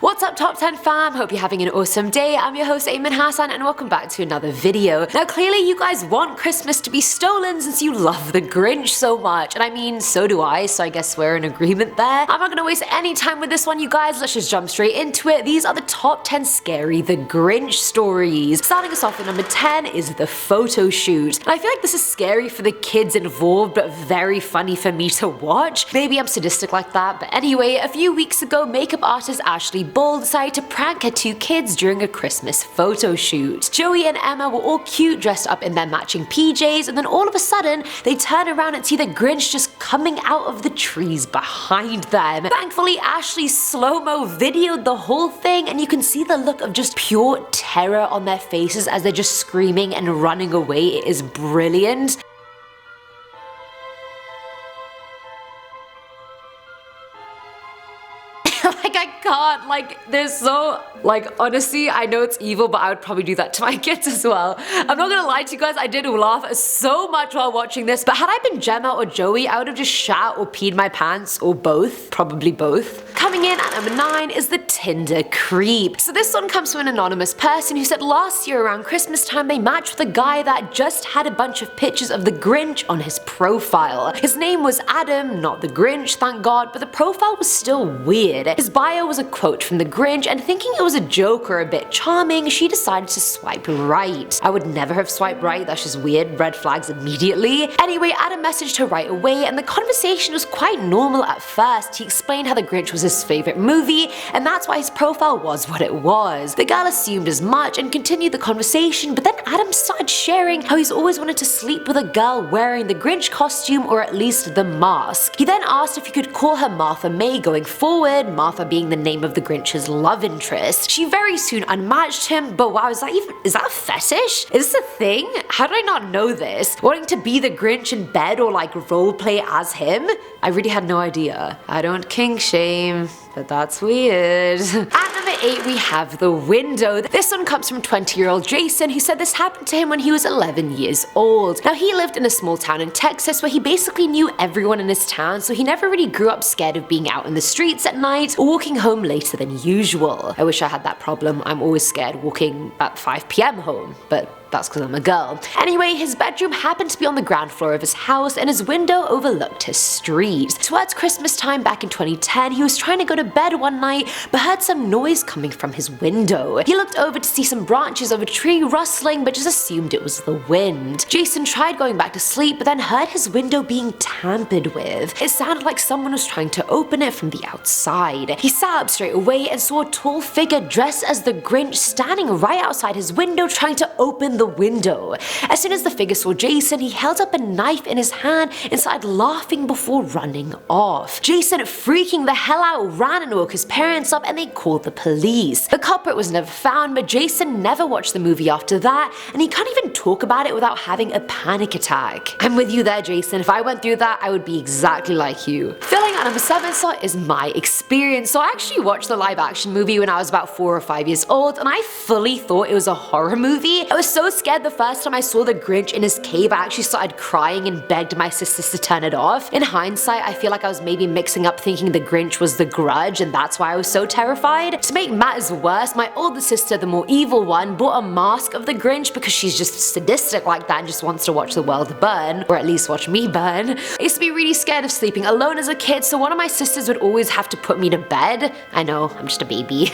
What's up Top 10 fam? Hope you're having an awesome day. I'm your host Ayman Hasan and welcome back to another video. Now clearly you guys want Christmas to be stolen since you love the Grinch so much, and I mean so do I, so I guess we're in agreement there. I'm not gonna waste any time with this one you guys, let's just jump straight into it. These are the top 10 scary The Grinch stories. Starting us off at number 10 is the photo shoot. And I feel like this is scary for the kids involved but very funny for me to watch. Maybe I'm sadistic like that, but anyway, a few weeks ago makeup artist Ashley Bull decided to prank her two kids during a Christmas photo shoot. Joey and Emma were all cute dressed up in their matching PJs, and then all of a sudden they turn around and see the Grinch just coming out of the trees behind them. Thankfully Ashley slow-mo videoed the whole thing and you can see the look of just pure terror on their faces as they're just screaming and running away. It is brilliant. They're so, honestly, I know it's evil, but I would probably do that to my kids as well. I'm not gonna lie to you guys, I did laugh so much while watching this, but had I been Gemma or Joey, I would have just shat or peed my pants, or both, probably both. Coming in at number 9 is the Tinder creep. So this one comes from an anonymous person who said last year around Christmas time they matched with a guy that just had a bunch of pictures of the Grinch on his profile. His name was Adam, not the Grinch, thank God, but the profile was still weird. His bio was a quote from the Grinch, and thinking it was a joke or a bit charming, she decided to swipe right. I would never have swiped right, that's just weird, red flags immediately. Anyway, Adam messaged her right away and the conversation was quite normal at first. He explained how the Grinch was his favorite movie and that's why his profile was what it was. The girl assumed as much and continued the conversation, but then Adam started sharing how he's always wanted to sleep with a girl wearing the Grinch costume or at least the mask. He then asked if he could call her Martha May going forward, Martha being the name of the Grinch's love interest. She very soon unmatched him, but wow, is that a fetish? Is this a thing? How did I not know this? Wanting to be the Grinch in bed or roleplay as him? I really had no idea. I don't kink shame, but that's weird. At number 8 we have the window. This one comes from 20-year-old Jason who said this happened to him when he was 11 years old. Now he lived in a small town in Texas where he basically knew everyone in his town, so he never really grew up scared of being out in the streets at night or walking home later than usual. I wish I had that problem. I'm always scared walking at 5 PM home, but that's because I'm a girl. Anyway, his bedroom happened to be on the ground floor of his house and his window overlooked his street. Towards Christmas time back in 2010, he was trying to go to bed one night but heard some noise coming from his window. He looked over to see some branches of a tree rustling but just assumed it was the wind. Jason tried going back to sleep but then heard his window being tampered with. It sounded like someone was trying to open it from the outside. He sat up straight away and saw a tall figure dressed as the Grinch standing right outside his window trying to open the window. As soon as the figure saw Jason, he held up a knife in his hand and started laughing before running off. Jason, freaking the hell out, ran and woke his parents up and they called the police. The culprit was never found, but Jason never watched the movie after that and he can't even talk about it without having a panic attack. I'm with you there, Jason. If I went through that, I would be exactly like you. Filling at number 7 slot is my experience. So I actually watched the live action movie when I was about 4 or 5 years old and I fully thought it was a horror movie. I was so scared the first time I saw the Grinch in his cave, I actually started crying and begged my sisters to turn it off. In hindsight, I feel like I was maybe mixing up thinking the Grinch was the Grudge and that's why I was so terrified. To make matters worse, my older sister, the more evil one, bought a mask of the Grinch because she's just sadistic like that and just wants to watch the world burn, or at least watch me burn. I used to be really scared of sleeping alone as a kid, so one of my sisters would always have to put me to bed. I know, I'm just a baby.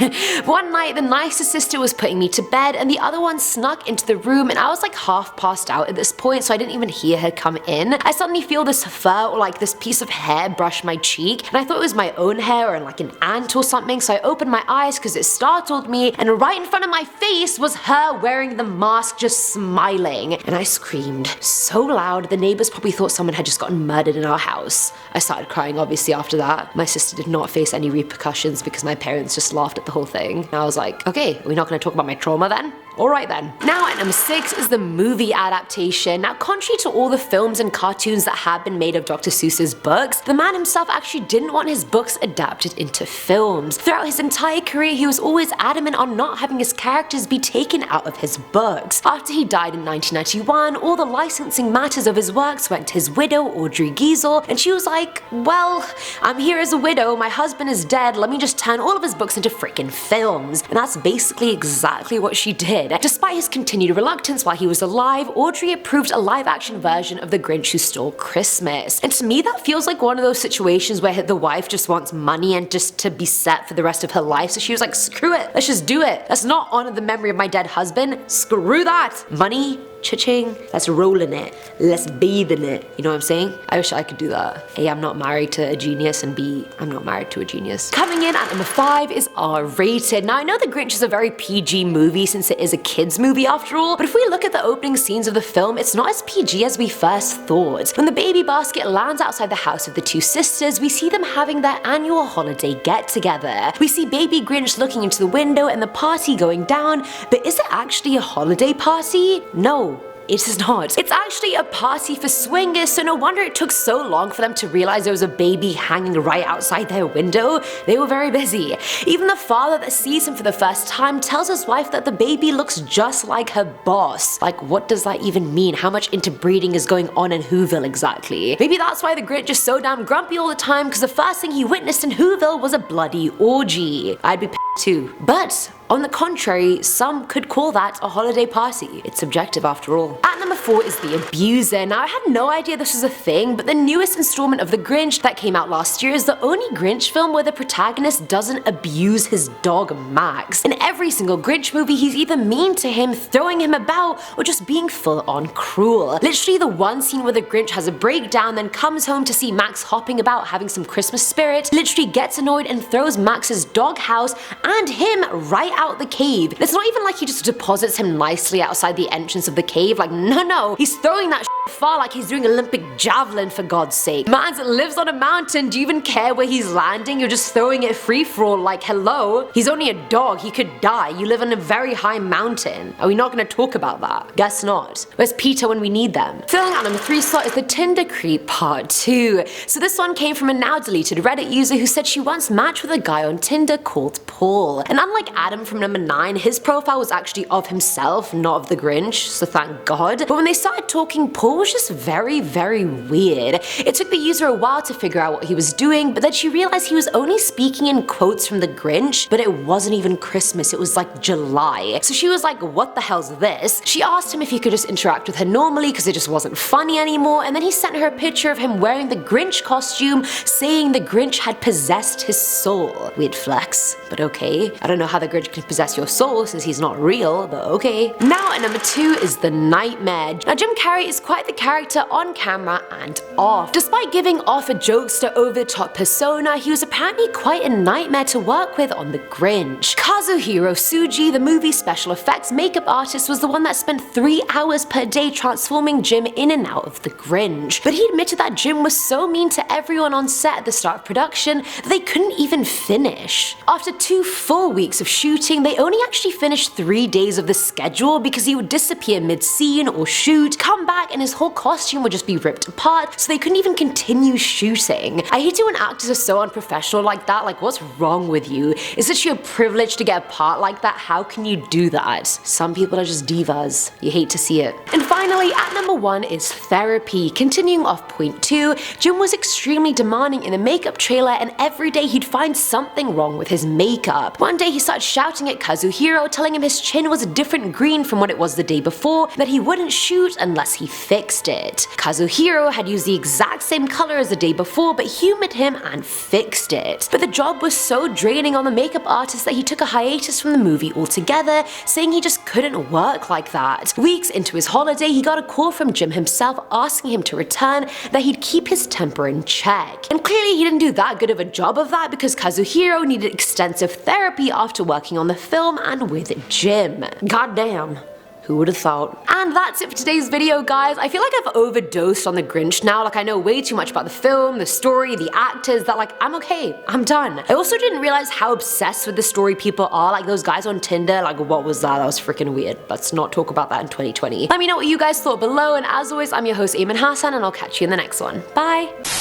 One night, the nicest sister was putting me to bed and the other one snuck into the room and I was half passed out at this point, so I didn't even hear her come in. I suddenly feel this fur or this piece of hair brush my cheek and I thought it was my own hair or an ant or something, so I opened my eyes because it startled me and right in front of my face was her wearing the mask just smiling and I screamed so loud the neighbors probably thought someone had just gotten murdered in our house. I started crying obviously after that. My sister did not face any repercussions because my parents just laughed at the whole thing. And I was like, okay, we're not going to talk about my trauma then? Alright then. Now at number 6 is the movie adaptation. Now contrary to all the films and cartoons that have been made of Dr. Seuss's books, the man himself actually didn't want his books adapted into films. Throughout his entire career, he was always adamant on not having his characters be taken out of his books. After he died in 1991, all the licensing matters of his works went to his widow, Audrey Giesel, and she was like, well, I'm here as a widow, my husband is dead, let me just turn all of his books into freaking films. And that's basically exactly what she did. Despite his continued reluctance while he was alive, Audrey approved a live-action version of The Grinch Who Stole Christmas. And to me, that feels like one of those situations where the wife just wants money and just to be set for the rest of her life, so she was like, screw it, let's just do it. Let's not honor the memory of my dead husband. Screw that. Money, cha-ching, let's roll in it, let's bathe in it, you know what I'm saying? I wish I could do that. A, I'm not married to a genius, and B, I'm not married to a genius. Coming in at number 5 is R-rated. Now I know The Grinch is a very PG movie since it is a kids movie after all, but if we look at the opening scenes of the film, it's not as PG as we first thought. When the baby basket lands outside the house of the two sisters, we see them having their annual holiday get-together. We see baby Grinch looking into the window and the party going down, but is it actually a holiday party? No. It is not. It's actually a party for swingers, so no wonder it took so long for them to realize there was a baby hanging right outside their window. They were very busy. Even the father that sees him for the first time tells his wife that the baby looks just like her boss. Like, what does that even mean? How much interbreeding is going on in Whoville exactly? Maybe that's why the Grinch is so damn grumpy all the time, because the first thing he witnessed in Whoville was a bloody orgy. I'd be too. But on the contrary, some could call that a holiday party. It's subjective after all. At number 4 is The Abuser. Now I had no idea this was a thing, but the newest installment of The Grinch that came out last year is the only Grinch film where the protagonist doesn't abuse his dog Max. In every single Grinch movie, he's either mean to him, throwing him about, or just being full on cruel. Literally the one scene where the Grinch has a breakdown, then comes home to see Max hopping about having some Christmas spirit, literally gets annoyed and throws Max's doghouse and him right out the cave. It's not even like he just deposits him nicely outside the entrance of the cave. Like, no, he's throwing that far like he's doing Olympic javelin, for God's sake. Man lives on a mountain, do you even care where he's landing? You're just throwing it free for all, like, hello? He's only a dog, he could die. You live on a very high mountain. Are we not gonna talk about that? Guess not. Where's Peter when we need them? Filling out number 3 slot is the Tinder Creep Part 2. So this one came from a now deleted Reddit user who said she once matched with a guy on Tinder called Paul. And unlike Adam from number 9, his profile was actually of himself, not of the Grinch, so thank God. But when they started talking, Paul was just very, very weird. It took the user a while to figure out what he was doing, but then she realized he was only speaking in quotes from the Grinch, but it wasn't even Christmas, it was like July. So she was like, what the hell's this? She asked him if he could just interact with her normally because it just wasn't funny anymore, and then he sent her a picture of him wearing the Grinch costume, saying the Grinch had possessed his soul. Weird flex, but okay. I don't know how the Grinch can possess your soul since he's not real, but okay. Now at number 2 is The Nightmare. Now Jim Carrey is quite the character on camera and off. Despite giving off a jokester over-the-top persona, he was apparently quite a nightmare to work with on The Grinch. Kazuhiro Tsuji, the movie special effects makeup artist, was the one that spent 3 hours per day transforming Jim in and out of The Grinch. But he admitted that Jim was so mean to everyone on set at the start of production that they couldn't even finish. After 2 full weeks of shooting, they only actually finished 3 days of the schedule because he would disappear mid-scene or shoot, come back, and his whole costume would just be ripped apart, so they couldn't even continue shooting. I hate it when actors are so unprofessional like that. Like, what's wrong with you? Is it your privilege to get a part like that? How can you do that? Some people are just divas. You hate to see it. And finally, at number 1 is Therapy. Continuing off point 2, Jim was extremely demanding in the makeup trailer, and every day he'd find something wrong with his makeup. One day he started shouting at Kazuhiro, telling him his chin was a different green from what it was the day before, that he wouldn't shoot unless he fixed it. Kazuhiro had used the exact same color as the day before, but humored him and fixed it. But the job was so draining on the makeup artist that he took a hiatus from the movie altogether, saying he just couldn't work like that. Weeks into his holiday, he got a call from Jim himself asking him to return, that he'd keep his temper in check. And clearly he didn't do that good of a job of that because Kazuhiro needed extensive therapy after working on the film and with Jim. Goddamn. Who would have thought? And that's it for today's video, guys. I feel like I've overdosed on the Grinch now. Like, I know way too much about the film, the story, the actors, that like, I'm okay. I'm done. I also didn't realize how obsessed with the story people are. Like those guys on Tinder, like what was that? That was freaking weird. Let's not talk about that in 2020. Let me know what you guys thought below, and as always, I'm your host Ayman Hasan, and I'll catch you in the next one. Bye!